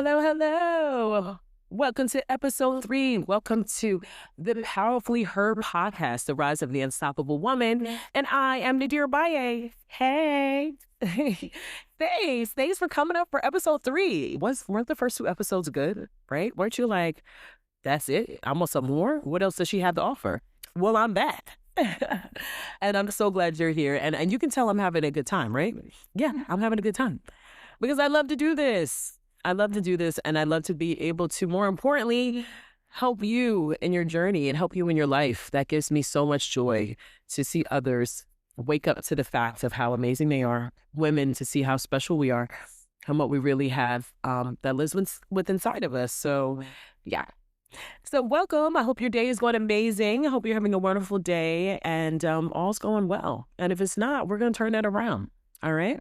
Hello, hello. Welcome to episode 3. Welcome to the Powerfully Her podcast, The Rise of the Unstoppable Woman. And I am Nadir Baye. Hey. Thanks for coming up for episode 3. Weren't the first 2 episodes good, right? Weren't you like, that's it? I want some more? What else does she have to offer? Well, I'm back. And I'm so glad you're here. And you can tell I'm having a good time, right? Yeah, I'm having a good time. Because I love to do this. And I love to be able to, more importantly, help you in your journey and help you in your life. That gives me so much joy to see others wake up to the fact of how amazing they are, women to see how special we are and what we really have that lives within inside of us. So, yeah. So welcome. I hope your day is going amazing. I hope you're having a wonderful day and all's going well. And if it's not, we're going to turn that around. All right.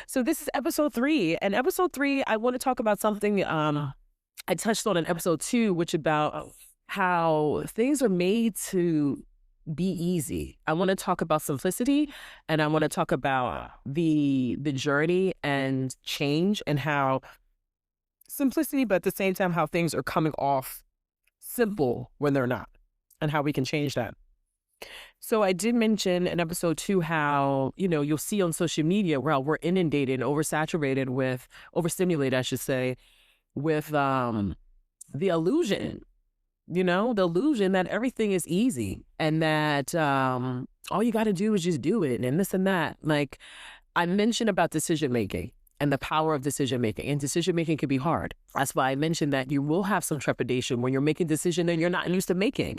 So this is episode 3. And episode 3, I want to talk about something I touched on in episode 2, which about how things are made to be easy. I want to talk about simplicity, and I want to talk about the journey and change, and how simplicity, but at the same time, how things are coming off simple when they're not, and how we can change that. So I did mention in episode 2 how, you'll see on social media where we're inundated, oversaturated with, overstimulated, I should say, with the illusion, the illusion that everything is easy and that all you got to do is just do it and this and that. Like I mentioned about decision making and the power of decision making, and decision making can be hard. That's why I mentioned that you will have some trepidation when you're making a decision that you're not used to making.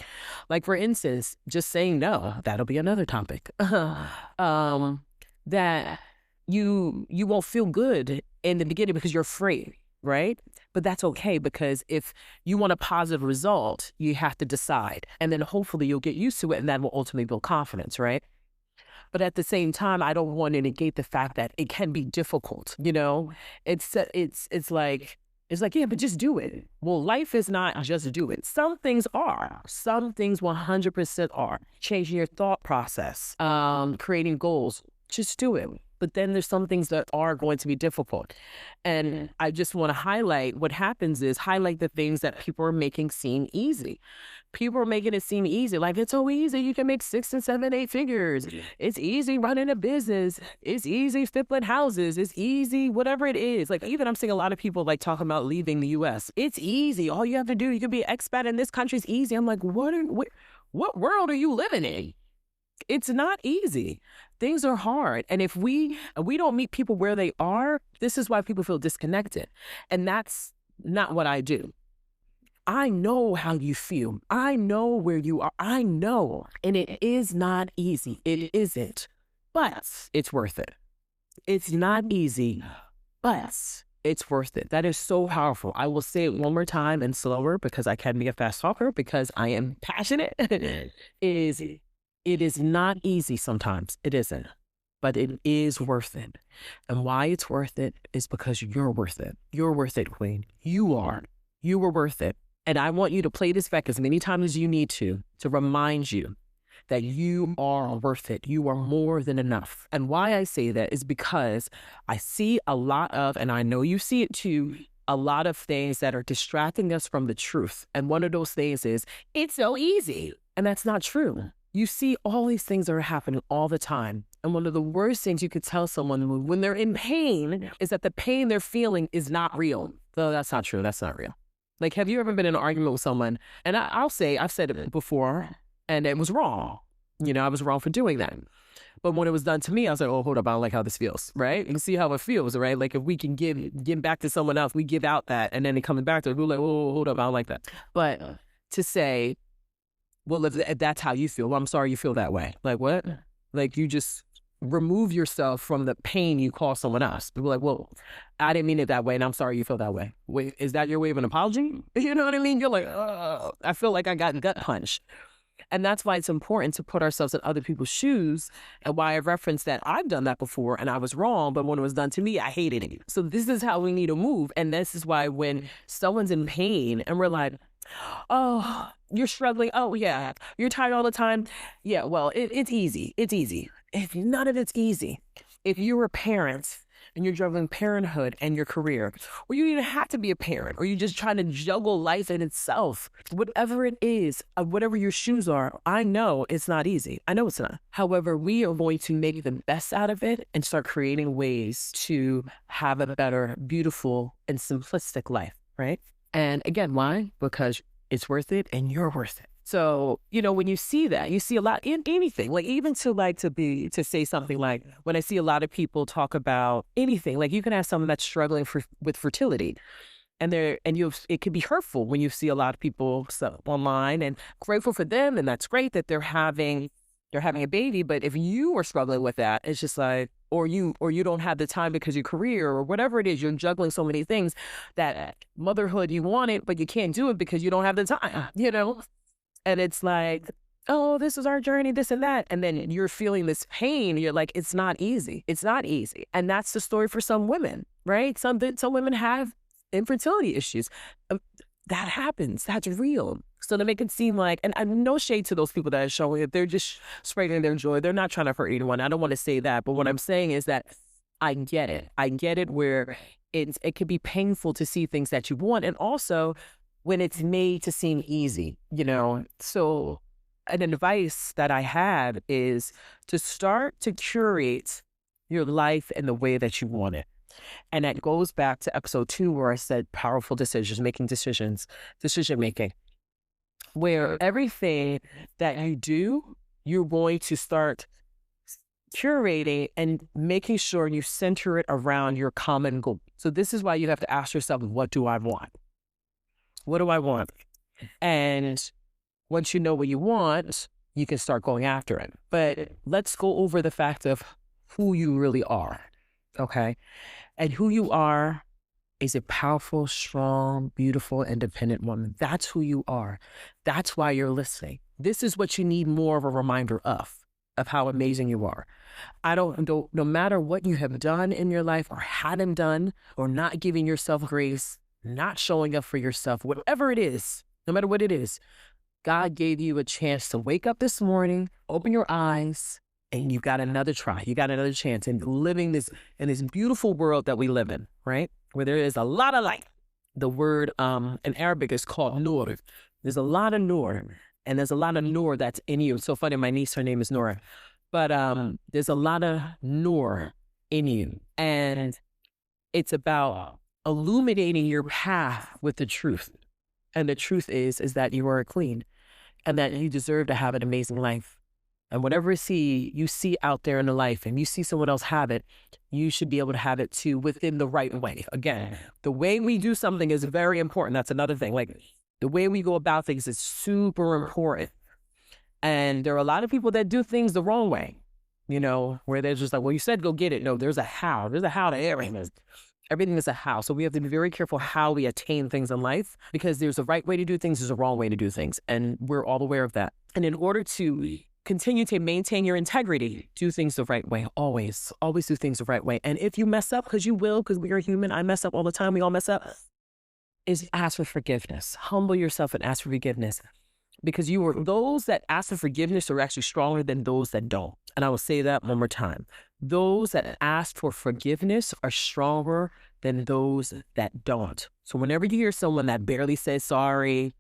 Like for instance, just saying no, that'll be another topic. That you won't feel good in the beginning because you're afraid, right? But that's okay, because if you want a positive result, you have to decide, and then hopefully you'll get used to it, and that will ultimately build confidence, right? But at the same time, I don't want to negate the fact that it can be difficult. It's like, yeah, but just do it. Well, life is not just do it. Some things are. Some things 100% are. Changing your thought process, creating goals. Just do it. But then there's some things that are going to be difficult. And I just want to highlight what happens is highlight the things that people are making seem easy. People are making it seem easy. Like, it's so easy. You can make 6 and 7, 8 figures. It's easy running a business. It's easy flipping houses. It's easy, whatever it is. Like, even I'm seeing a lot of people like talking about leaving the U.S. It's easy. All you have to do, you can be an expat in this country. It's easy. I'm like, what world are you living in? It's not easy. Things are hard. And if we don't meet people where they are, this is why people feel disconnected. And that's not what I do. I know how you feel. I know where you are. I know. And it is not easy. It isn't. But it's worth it. It's not easy, but it's worth it. That is so powerful. I will say it one more time and slower because I can be a fast talker because I am passionate. It is not easy sometimes. It isn't. But it is worth it. And why it's worth it is because you're worth it. You're worth it, Queen. You are. You were worth it. And I want you to play this back as many times as you need to remind you that you are worth it. You are more than enough. And why I say that is because I see a lot of, and I know you see it too, a lot of things that are distracting us from the truth. And one of those things is, it's so easy. And that's not true. You see all these things that are happening all the time. And one of the worst things you could tell someone when they're in pain is that the pain they're feeling is not real. No, that's not true. That's not real. Like, have you ever been in an argument with someone? And I'll say, I've said it before, and it was wrong. I was wrong for doing that. But when it was done to me, I was like, oh, hold up, I don't like how this feels, right? You can see how it feels, right? Like, if we can give back to someone else, we give out that, and then it comes back to it, we're like, oh, hold up, I don't like that. But to say, well, if that's how you feel, well, I'm sorry you feel that way. Like, what? Like, you just remove yourself from the pain you cause someone else. People are like, well, I didn't mean it that way, and I'm sorry you feel that way. Wait, is that your way of an apology? You know what I mean? You're like, oh, I feel like I got gut punched. And that's why it's important to put ourselves in other people's shoes, and why I referenced that I've done that before and I was wrong, but when it was done to me, I hated it. So this is how we need to move. And this is why when someone's in pain and we're like, oh, you're struggling. Oh, yeah. You're tired all the time. Yeah, well, it's easy. It's easy. None of it's easy. If you're a parent and you're juggling parenthood and your career, or you even have to be a parent, or you're just trying to juggle life in itself, whatever it is, whatever your shoes are, I know it's not easy. I know it's not. However, we are going to make the best out of it and start creating ways to have a better, beautiful, and simplistic life, right? And again, why? Because it's worth it and you're worth it. So, when you see that, you see a lot in anything, like even to say something like, when I see a lot of people talk about anything, like you can have someone that's struggling with fertility, and it can be hurtful when you see a lot of people online, and grateful for them. And that's great that they're having a baby. But if you are struggling with that, it's just like, or you don't have the time because your career or whatever it is, you're juggling so many things, that motherhood, you want it, but you can't do it because you don't have the time, And it's like, oh, this is our journey, this and that. And then you're feeling this pain. You're like, it's not easy. It's not easy. And that's the story for some women, right? Some women have infertility issues. That happens. That's real. So to make it seem like, and no shade to those people that are showing it, they're just spreading their joy. They're not trying to hurt anyone. I don't want to say that. But what I'm saying is that I get it. I get it where it can be painful to see things that you want. And also when it's made to seem easy, So an advice that I have is to start to curate your life in the way that you want it. And that goes back to episode 2 where I said powerful decisions, decision making, where everything that you do, you're going to start curating and making sure you center it around your common goal. So this is why you have to ask yourself, what do I want? What do I want? And once you know what you want, you can start going after it. But let's go over the fact of who you really are, okay? And who you are is a powerful, strong, beautiful, independent woman. That's who you are. That's why you're listening. This is what you need more of a reminder of how amazing you are. No matter what you have done in your life or hadn't done, or not giving yourself grace, not showing up for yourself, whatever it is, no matter what it is, God gave you a chance to wake up this morning, open your eyes, and you got another try. You got another chance in living in this beautiful world that we live in, right? Where there is a lot of light. The word in Arabic is called nur. There's a lot of nur, and there's a lot of nur that's in you. It's so funny, my niece, her name is Nora. But there's a lot of nur in you. And it's about illuminating your path with the truth. And the truth is that you are clean and that you deserve to have an amazing life. And whatever you see out there in the life and you see someone else have it, you should be able to have it too within the right way. Again, the way we do something is very important. That's another thing. Like the way we go about things is super important. And there are a lot of people that do things the wrong way, where they're just like, well, you said go get it. No, there's a how. There's a how to everything. Everything is a how. So we have to be very careful how we attain things in life, because there's a right way to do things, there's a wrong way to do things. And we're all aware of that. And in order to continue to maintain your integrity, do things the right way. Always do things the right way. And if you mess up, because you will, because we are human, I mess up all the time, we all mess up, is ask for forgiveness. Humble yourself and ask for forgiveness. Because those that ask for forgiveness are actually stronger than those that don't. And I will say that one more time. Those that ask for forgiveness are stronger than those that don't. So whenever you hear someone that barely says sorry,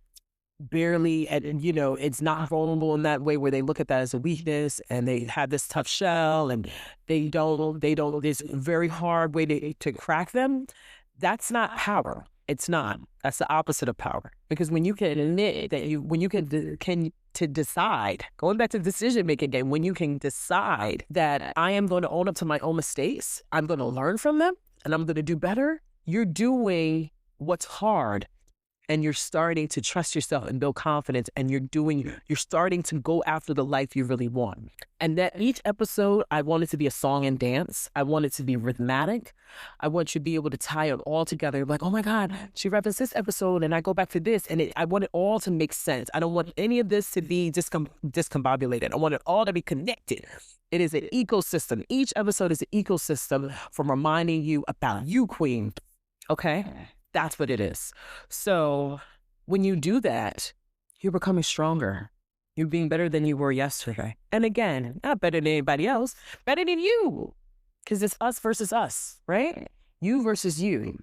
it's not vulnerable in that way, where they look at that as a weakness and they have this tough shell and they don't, there's a very hard way to crack them. That's not power. It's not. That's the opposite of power. Because when you can admit that when you can decide, going back to the decision making game, when you can decide that I am going to own up to my own mistakes, I'm going to learn from them, and I'm going to do better, you're doing what's hard. And you're starting to trust yourself and build confidence, and you're starting to go after the life you really want. And that each episode, I want it to be a song and dance. I want it to be rhythmic. I want you to be able to tie it all together. Like, oh my God, she referenced this episode and I go back to this, and I want it all to make sense. I don't want any of this to be discombobulated. I want it all to be connected. It is an ecosystem. Each episode is an ecosystem from reminding you about you, Queen. Okay? That's what it is. So when you do that, you're becoming stronger. You're being better than you were yesterday. And again, not better than anybody else, better than you. Because it's us versus us, right? You versus you,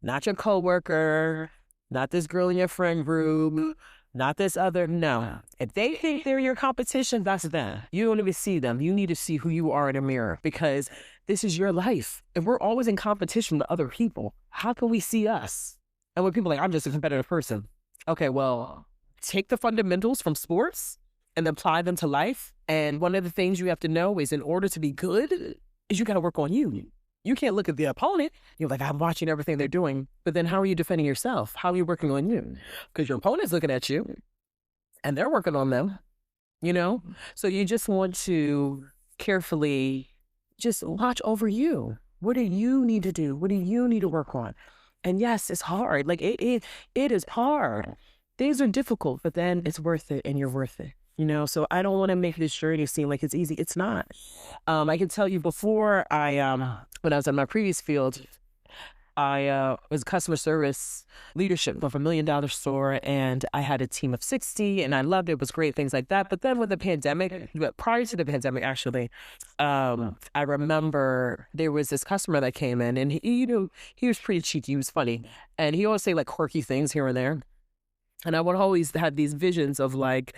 not your coworker, not this girl in your friend group, not this other. No. If they think they're your competition, that's them. You don't even see them. You need to see who you are in a mirror, because this is your life. If we're always in competition with other people, how can we see us? And when people are like, I'm just a competitive person. Okay, well, take the fundamentals from sports and apply them to life. And one of the things you have to know is, in order to be good, is you got to work on you. You can't look at the opponent. You're like, I'm watching everything they're doing. But then how are you defending yourself? How are you working on you? Because your opponent's looking at you and they're working on them, you know? So you just want to carefully just watch over you. What do you need to do? What do you need to work on? And yes, it's hard. Like it is hard. Things are difficult, but then it's worth it, and you're worth it. You know, so I don't want to make this journey seem like it's easy. It's not. I can tell you, before when I was in my previous field, I was customer service leadership of $1 million store, and I had a team of 60, and I loved it. It was great, things like that. But then with the pandemic, prior to the pandemic, actually, I remember there was this customer that came in, and he was pretty cheeky. He was funny, and he always say like quirky things here and there. And I would always have these visions of like,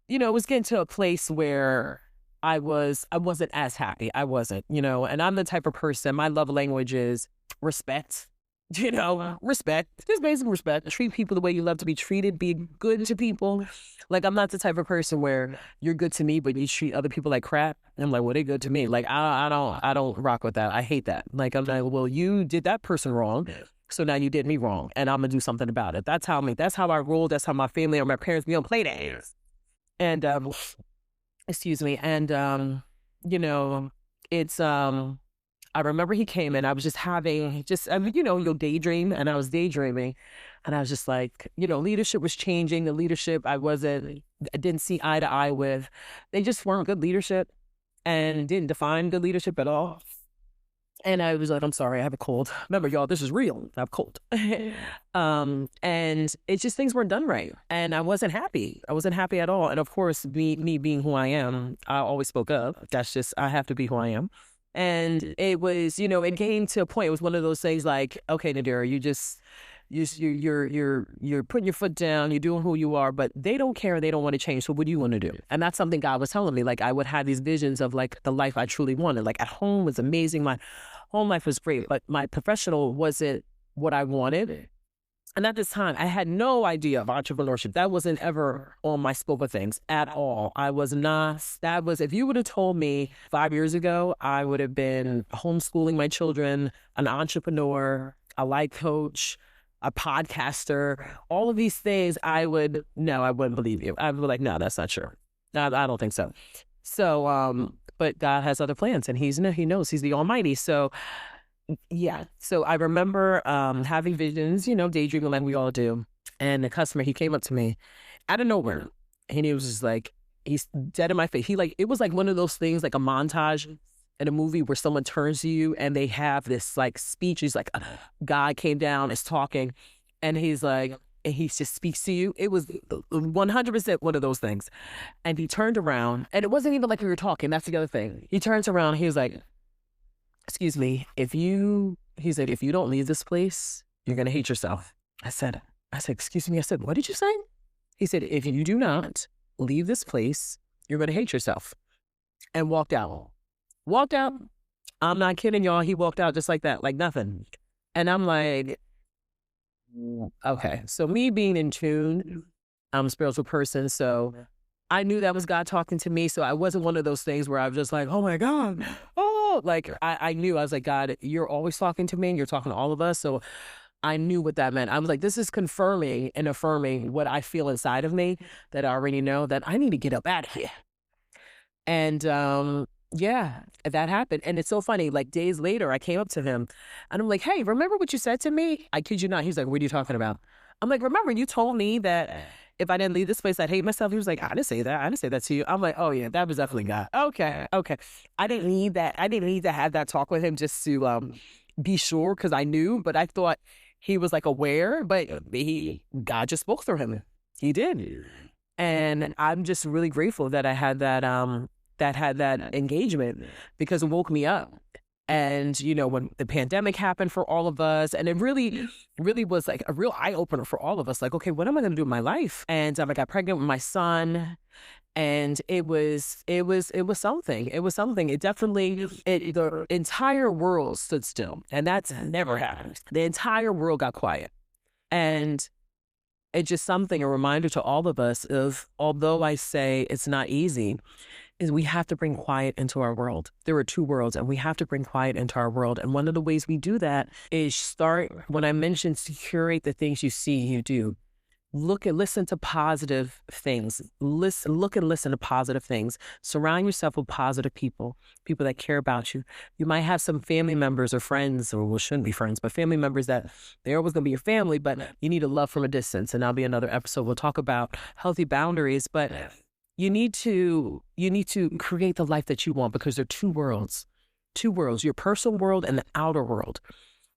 it was getting to a place where I wasn't as happy. I wasn't, and I'm the type of person, my love language is respect, respect, just basic respect. Treat people the way you love to be treated, be good to people. Like, I'm not the type of person where you're good to me, but you treat other people like crap. And I'm like, well, they're good to me. Like, I don't rock with that. I hate that. Like, I'm like, well, you did that person wrong. So now you did me wrong, and I'm gonna do something about it. That's how I roll. That's how my family or my parents, we don't play that. And, excuse me. And, it's, I remember he came in, I was you'll daydream, and I was daydreaming, and I was just like, leadership was changing. The leadership I didn't see eye to eye with. They just weren't good leadership and didn't define good leadership at all. And I was like, I'm sorry, I have a cold. Remember, y'all, this is real. I have a cold. And it's just, things weren't done right. And I wasn't happy. I wasn't happy at all. And of course, me being who I am, I always spoke up. That's just, I have to be who I am. And it was, it came to a point, it was one of those things like, okay, Nadira, you're putting your foot down, you're doing who you are, but they don't care, they don't want to change. So what do you want to do? And that's something God was telling me. Like, I would have these visions of like the life I truly wanted. Like, at home was amazing. My home life was great, but my professional wasn't what I wanted. And at this time, I had no idea of entrepreneurship. That wasn't ever on my scope of things at all. If you would have told me 5 years ago, I would have been homeschooling my children, an entrepreneur, a life coach, a podcaster, all of these things, I wouldn't believe you. I would be like, no, that's not true. I don't think so. So, but God has other plans, and he knows, he's the Almighty. So yeah. So I remember having visions, daydreaming like we all do. And the customer, he came up to me out of nowhere, and he was just like, he's dead in my face. It was like one of those things, like a montage in a movie where someone turns to you and they have this like speech. He's like, a guy came down, is talking, and he's like, and he just speaks to you. It was 100% one of those things. And he turned around, and it wasn't even like we were talking. That's the other thing. He turns around, he was like, excuse me, if you don't leave this place, you're going to hate yourself. I said, excuse me. I said, what did you say? He said, if you do not leave this place, you're going to hate yourself. And walked out. I'm not kidding, y'all. He walked out just like that, like nothing. And I'm like, okay. So me being in tune, I'm a spiritual person, so I knew that was God talking to me. So I wasn't one of those things where I was just like, oh my God. Oh, like I knew, I was like, God, you're always talking to me, and you're talking to all of us. So I knew what that meant. I was like, this is confirming and affirming what I feel inside of me, that I already know, that I need to get up out of here. And yeah, that happened. And it's so funny, like days later, I came up to him and I'm like, hey, remember what you said to me? I kid you not. He's like, what are you talking about? I'm like, remember you told me that if I didn't leave this place, I'd hate myself. He was like, I didn't say that. I didn't say that to you. I'm like, oh yeah, that was definitely God. Okay. I didn't need that. I didn't need to have that talk with him just to be sure, because I knew, but I thought he was like aware, but God just spoke through him. He did. And I'm just really grateful that I had that engagement, because it woke me up. And, when the pandemic happened for all of us, and it really, really was like a real eye opener for all of us. Like, okay, what am I going to do with my life? And I got pregnant with my son. And it was something. It was something. It definitely, the entire world stood still. And that's never happened. The entire world got quiet. And it's just something, a reminder to all of us of, although I say it's not easy, is we have to bring quiet into our world. There are two worlds, and we have to bring quiet into our world. And one of the ways we do that is start, when I mentioned to curate the things you see, you do. Look and listen to positive things. Look and listen to positive things. Surround yourself with positive people that care about you. You might have some family members or friends, or shouldn't be friends, but family members that they're always going to be your family, but you need to love from a distance. And that'll be another episode. We'll talk about healthy boundaries, but you need to create the life that you want, because there are two worlds, your personal world and the outer world.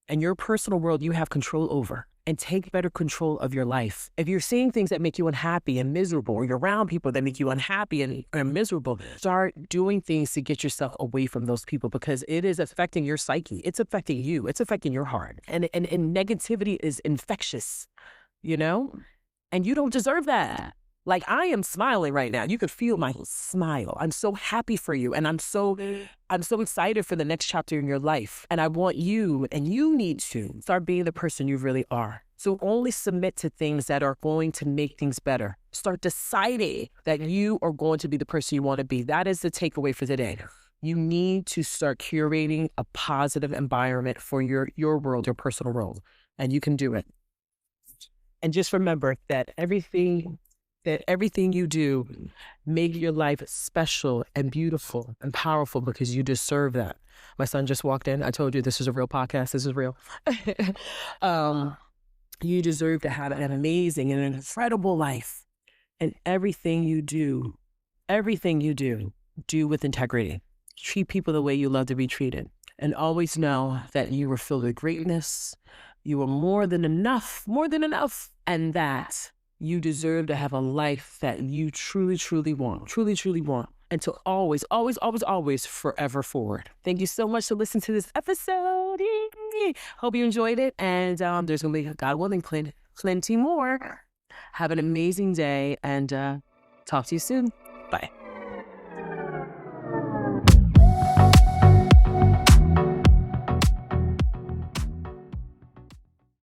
And your personal world, you have control over, and take better control of your life. If you're seeing things that make you unhappy and miserable, or you're around people that make you unhappy and miserable, start doing things to get yourself away from those people, because it is affecting your psyche. It's affecting you. It's affecting your heart. And negativity is infectious, and you don't deserve that. Like, I am smiling right now. You could feel my smile. I'm so happy for you. And I'm so excited for the next chapter in your life. And I want you, and you need to start being the person you really are. So only submit to things that are going to make things better. Start deciding that you are going to be the person you want to be. That is the takeaway for today. You need to start curating a positive environment for your world, your personal world. And you can do it. And just remember that everything you do, make your life special and beautiful and powerful, because you deserve that. My son just walked in. I told you this is a real podcast. This is real. You deserve to have an amazing and an incredible life. And everything you do, do with integrity. Treat people the way you love to be treated. And always know that you were filled with greatness. You are more than enough, and that you deserve to have a life that you truly, truly want, and to always, always, always, always forever forward. Thank you so much for listening to this episode. Hope you enjoyed it. And there's going to be, God willing, plenty more. Have an amazing day, and talk to you soon. Bye.